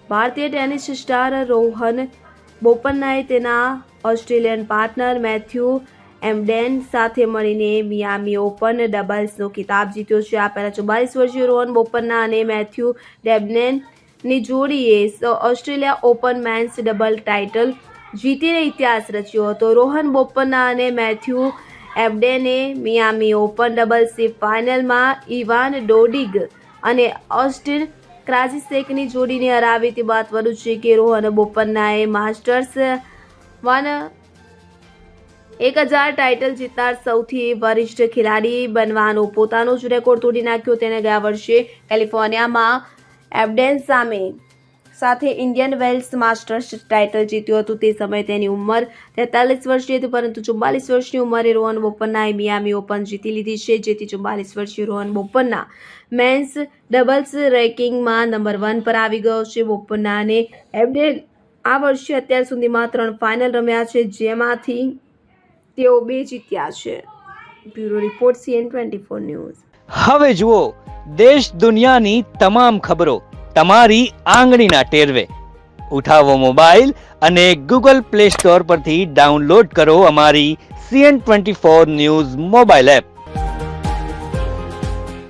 ભારતીય tennis star Rohan બોપન્નાએ તેના Australian partner Matthew એમ્બડેન સાથે મળીને મિયામી ઓપન ડબલ્સનો ખિતાબ જીત્યો છે. આ પહેલા 44 વર્ષીય રોહન બોપન્ના અને મેથ્યુ ડેબનેનની જોડીએ Australia open men's double title જીતીને ઇતિહાસ રચ્યો હતો. રોહન બોપન્ના અને મેથ્યુ એમ્બડેને મિયામી ઓપન ડબલ્સની ફાઇનલમાં ઇવાન ડોડિગ અને ઓસ્ટિન ક્રાજિસેકની જોડીને હરાવી. તે મહત્વનું છે કે રોહન બોપન્નાએ માસ્ટર્સ 1000 ટાઇટલ જીતનાર સૌથી વરિષ્ઠ ખેલાડી બનવાનો પોતાનો જ રેકોર્ડ તોડી નાખ્યો. તેણે ગયા વર્ષે કેલિફોર્નિયામાં એબ્ડેન સાથે ઇન્ડિયન વેલ્સ માસ્ટર્સ ટાઇટલ જીત્યું હતું. તે સમયે તેની ઉંમર 43 વર્ષની હતી, પરંતુ 44 વર્ષની ઉંમરે રોહન બોપન્નાએ મિયામી ઓપન જીતી લીધી છે, જેથી 44 વર્ષીય રોહન બોપન્ના મેન્સ ડબલ્સ રેન્કિંગમાં નંબર 1 પર આવી ગયો છે. બોપન્ના અને એબ્ડેન આ વર્ષે અત્યાર સુધીમાં 3 ફાઇનલ રમ્યા છે, જેમાંથી તેઓ 2 જીત્યા છે. Bureau report CN24 news. હવે જુઓ દેશ દુનિયાની તમામ ખબરો તમારી આંગળીના ટેરવે. ઉઠાવો મોબાઈલ અને Google Play Store પરથી ડાઉનલોડ કરો અમારી CN24 ન્યૂઝ મોબાઈલ એપ.